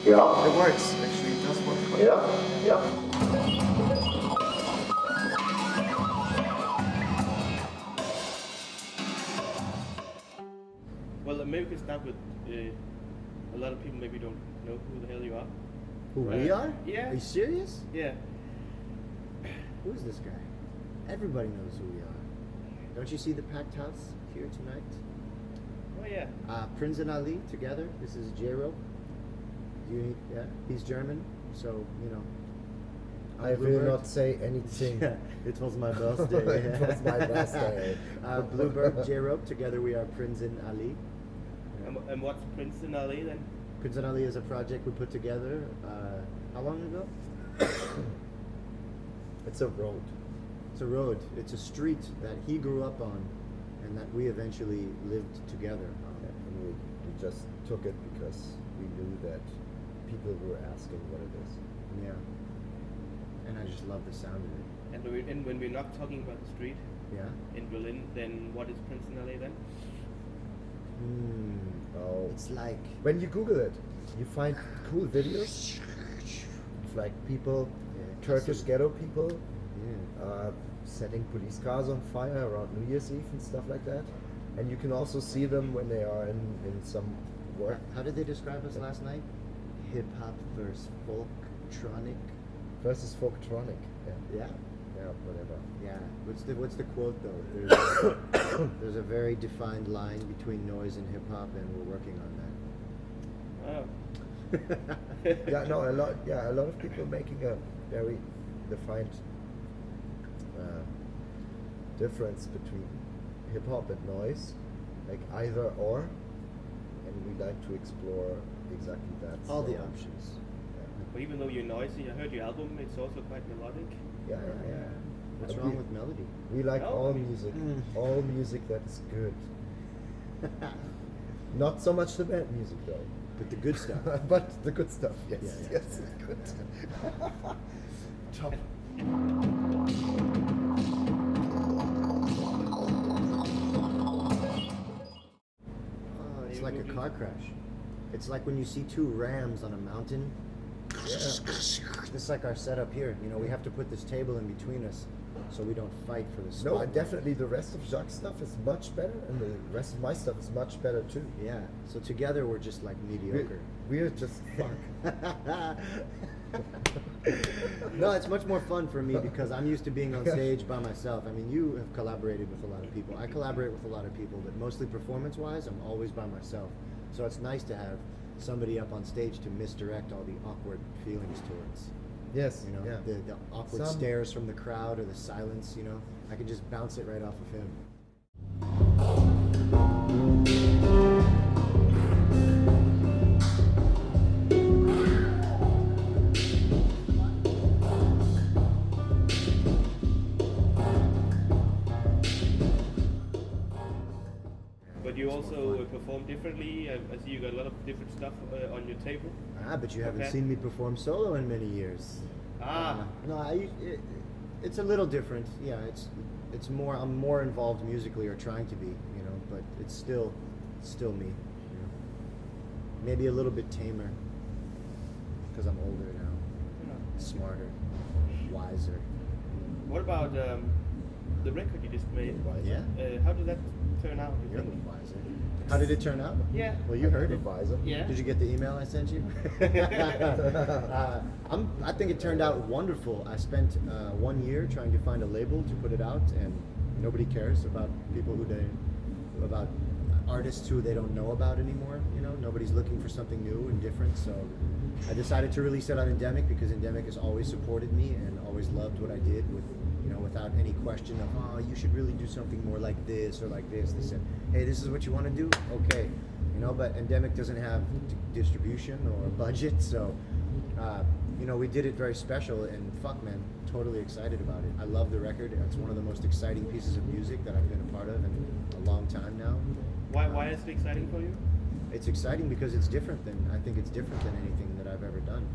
Yeah. It works, actually. It does work quite Yeah. Well, maybe we can start with a lot of people maybe don't know who the hell you are. Who we are? Yeah. Are you serious? Yeah. Who is this guy? Everybody knows who we are. Don't you see the packed house here tonight? Oh yeah. Prinzenallee together. This is Jayrope. Yeah, he's German, so you know. I will not say anything. It was my birthday. It was my birthday. Bleubird Jayrope. Together we are Prinzenallee. And what's Prinzenallee then? Prinzenallee is a project we put together. How long ago? It's a road. It's a road. It's a street that he grew up on, and that we eventually lived together on. And we just took it because we knew that people were asking what it is. Yeah. And I just love the sound of it. And when we're not talking about the street Yeah. in Berlin, then what is Prinzenallee then? Oh. It's like When you Google it, you find cool videos. It's like people, Turkish ghetto people, setting police cars on fire around New Year's Eve and stuff like that. And you can also see them when they are in some work. How did they describe us last night? Hip hop versus folktronic. Versus folktronic. Yeah. Yeah, whatever. Yeah. What's the quote though? There's a very defined line between noise and hip hop, and we're working on that. Yeah, no, a lot of people making a very defined difference between hip hop and noise, like either or, and we like to explore exactly that. All the So, options. But even though you're noisy, I heard your album, it's also quite melodic. Yeah. What's And wrong we- with melody? We like No. all music, all music that is good. Not so much the bad music though, But the good stuff. but the good stuff. Yes, Yeah. yes, good. Top. It's like a car crash. It's like when you see two rams on a mountain. It's like our setup here. You know, we have to put this table in between us so we don't fight for the spot. No, and definitely the rest of Jacques' stuff is much better, and the rest of my stuff is much better too. Yeah. So together we're just like mediocre. We're just fuck. No, it's much more fun for me because I'm used to being on stage by myself. I mean, you have collaborated with a lot of people. I collaborate with a lot of people, but mostly performance-wise, I'm always by myself. So it's nice to have somebody up on stage to misdirect all the awkward feelings towards. Yes, You know, yeah. the awkward stares from the crowd or the silence, you know. I can just bounce it right off of him. But you also perform differently. I see you got a lot of different stuff on your table. But you haven't Okay. seen me perform solo in many years. No, it's a little different. Yeah, it's more. I'm more involved musically, or trying to be, you know. But it's still me. You know. Maybe a little bit tamer because I'm older now, smarter, wiser. What about the record you just made? Yeah. How did that turn out? You You're a think? little wiser. How did it turn out? Yeah. Well, you heard it. Advisor. Yeah. Did you get the email I sent you? I think it turned out wonderful. I spent 1 year trying to find a label to put it out, and nobody cares about about artists who they don't know about anymore. You know, nobody's looking for something new and different. So I decided to release it on Endemic because Endemic has always supported me and always loved what I did without any question of, oh, you should really do something more like this or like this. They said, hey, this is what you want to do? Okay. You know, but Endemic doesn't have distribution or budget, so we did it very special, and fuck, man, totally excited about it. I love the record. It's one of the most exciting pieces of music that I've been a part of in a long time now. Why is it exciting for you? It's exciting because it's different than anything that I've ever done.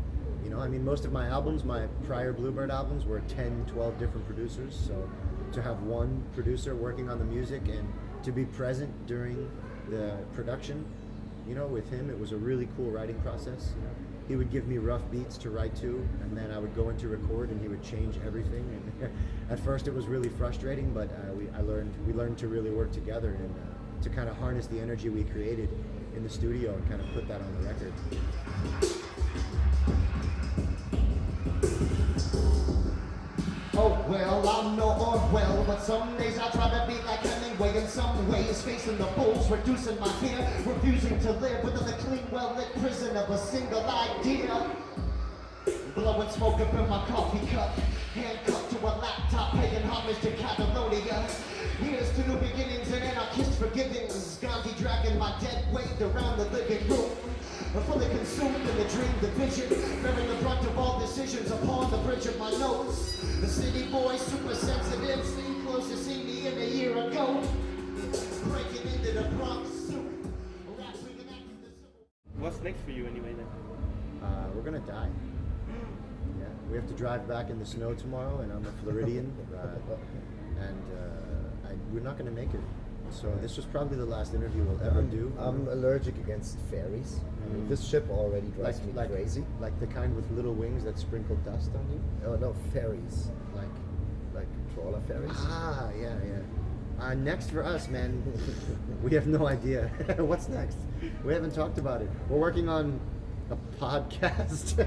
You know, I mean, most of my albums, my prior Bleubird albums, were 10, 12 different producers. So to have one producer working on the music and to be present during the production you know, with him, it was a really cool writing process. You know, he would give me rough beats to write to, and then I would go into record, and he would change everything. And at first, it was really frustrating, but we learned to really work together and to kind of harness the energy we created in the studio and kind of put that on the record. Oh well, I'm no Orwell, but some days I try to be like Hemingway. In some ways, facing the bulls, reducing my fear, refusing to live within the clean, well-lit prison of a single idea. Blowing smoke up in my coffee cup, handcuffed to a laptop, paying homage to Catalonia. Here's to new beginnings and anarchist forgivings. Gandhi dragging my dead weight around the living room. I'm fully consumed in the dream, the vision, bearing the brunt of all decisions upon the bridge of my nose. The city boy, super sensitive, seemed close to see me in a year ago. Breaking into the Bronx soup. What's next for you anyway then? We're gonna die. Yeah, we have to drive back in the snow tomorrow, and I'm a Floridian, we're not gonna make it. So this was probably the last interview we'll ever do. I'm allergic against ferries. I mean, this ship already drives me crazy. Like the kind with little wings that sprinkle dust on you? Oh no, ferries. Like trawler ferries. Ah, yeah. Next for us, man. We have no idea. What's next? We haven't talked about it. We're working on a podcast.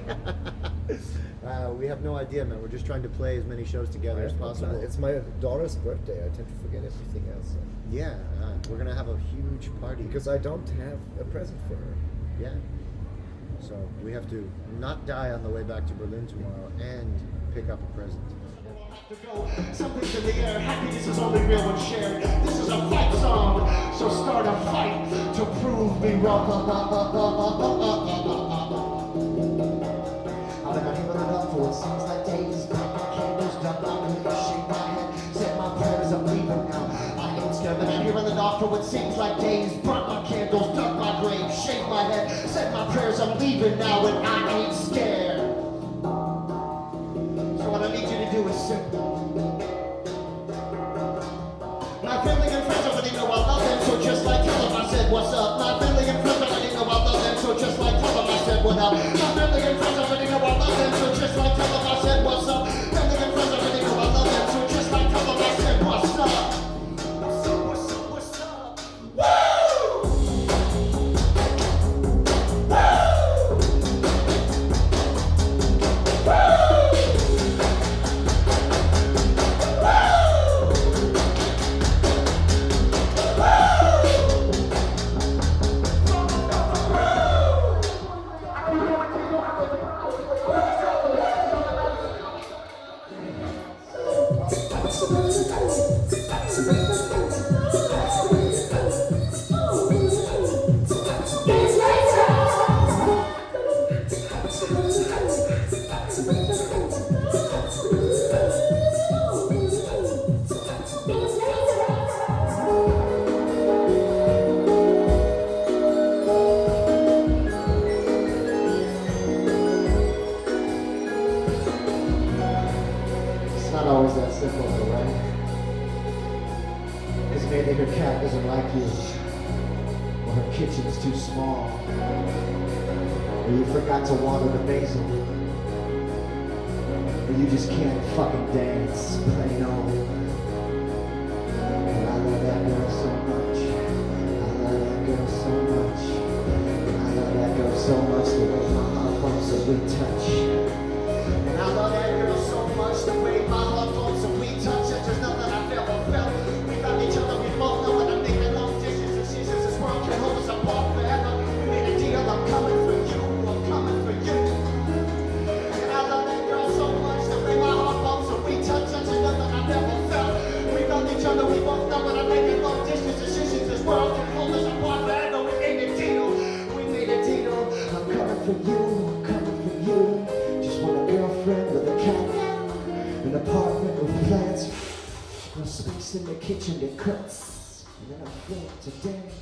We have no idea, man. We're just trying to play as many shows together as possible. It's my daughter's birthday. I tend to forget everything else. Yeah, we're gonna have a huge party Because I don't have a present for her. Yeah. So we have to not die on the way back to Berlin tomorrow and pick up a present. Something's in the air, happiness is only real when shared. This is a fight song, so start a fight to prove me wrong. I've been even enough for it seems like days. Light my candles, dump my grief, shake my head, set my prayers, I'm leaving now. I ain't scared, but I'm here in the dark for what seems like days. Burnt my candles, dug my grave, shake my head, said my prayers, I'm leaving now, and I ain't scared. So what I need you to do is simple. My family and friends already know I love them, so just like tell them I said what's up. My family and friends already know I love them, so just like tell them I said what up. My family and friends already know I love them, so just like tell them I said what's up. Family and friends already know I love them, so just like tell them I said what's up. What's up? Woo! It's not always that simple, though, right? Because maybe her cat doesn't like you, or her kitchen's too small, or you forgot to water the basil, or you just can't fucking dance, plain old. And I love that girl so much. I love that girl so much. I love that girl so much, the way my heart pumps as we touch. And I love that girl so much, the way my heart pumps and we touch. It's just nothing I've ever felt. We love each other, we both know when I'm making long distance. And she says this world can hold us apart forever. We made a deal, I'm coming for you, I'm coming for you. And I love that girl so much, the way my heart pumps and we touch. It's just nothing I've ever felt. We love each other, we both know when I'm making long distance decisions. This world can hold us apart forever. We made a deal, we made a deal. I'm coming for you, I'm coming for you. Just want a girlfriend with a cat, an apartment with plants, no space in the kitchen that cuts, and then I feel to dance.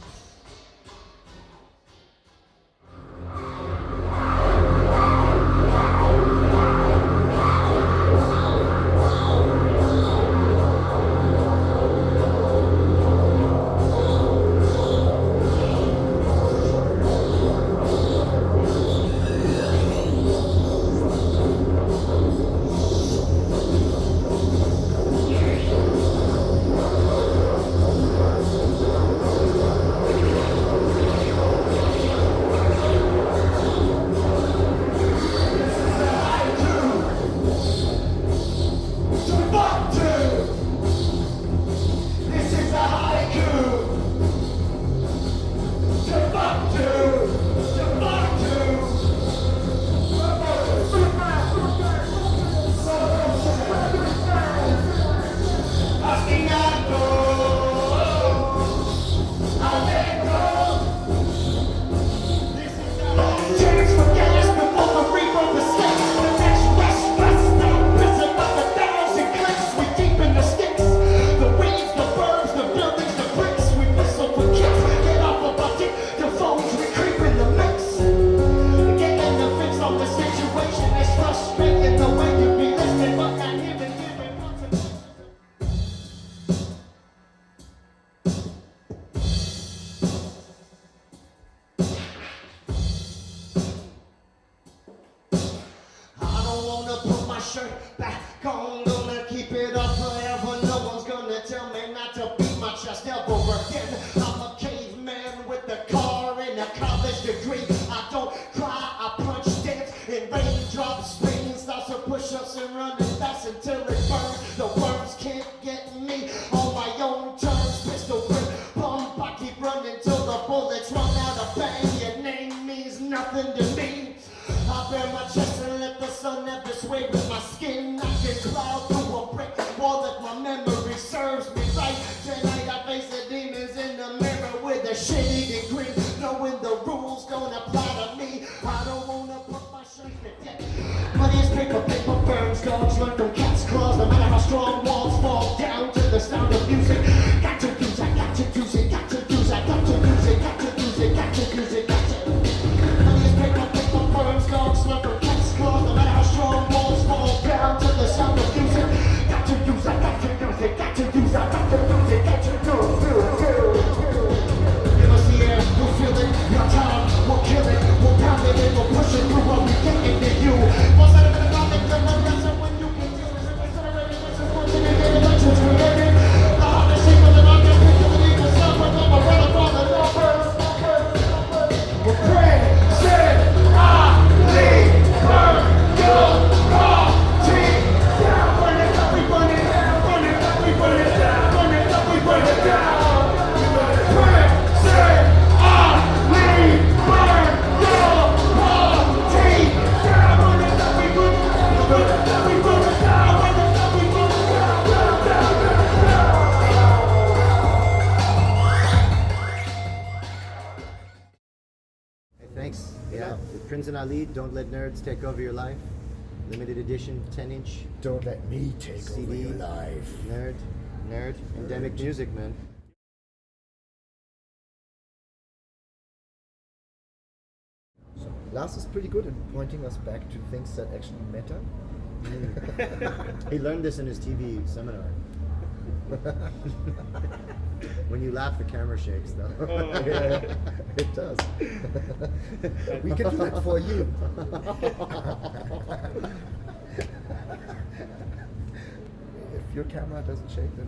shirt back on. Gonna keep it up forever. No one's gonna tell me not to beat my chest ever again. I'm a caveman with a car and a college degree. I don't cry, I punch, dance, and raindrops, spinning stars of push-ups and running fast until it burns. The worms can't get me on my own terms. Pistol grip, pump, I keep running till the bullets run out of bang. Your name means nothing to me. I bear my chest and let the sun have its way with my skin. I can cloud through a brick wall that my memory serves me right. Tonight I face the demons in the mirror with a shit-eating grin, knowing the rules don't apply to me. I don't wanna put my shirt to death. Money is paper, paper burns. Dogs learn from cats' claws. No matter how strong walls fall down to the sound of music. Got to use, I got to use it, got to use, I got to use it, got to use it, got to use it, got to. Money is paper, paper burns. Dogs learn from cats' claws. No matter how strong walls fall down to the sound of music. Got to use, I got to use it, got to use, I got to use it, got to use it. You must see it, we'll feel it. Your time, we'll kill it, we'll pound it, and we'll push it through what we get into you. What's that about the topic? The lesson when you can do this. It's accelerated, it's just one thing to get elections created. The hardest shape of the rocket, picture the need to suffer. Come on, brother, brother, no first. We'll pray, say, I lead, burn, go, raw, team, down. Burn it up, we burn it down. Burn it up, we burn it down. Burn it up, we burn it down. Pray, say, I lead, burn, go, raw, team, down. Burn it up, we burn it down. Burn it up, we burn it down. Burn it up, we burn it down. Down, down, down, down. Hey, thanks. Yeah, the Prinzenallee, Don't Let Nerds Take Over Your Life. Limited edition, 10-inch Don't let me take CD. over your life. Nerd, endemic music, man. So, Lars is pretty good at pointing us back to things that actually matter. He learned this in his TV seminar. When you laugh, the camera shakes, though. Yeah, it does. We can do that for you. If your camera doesn't shake, then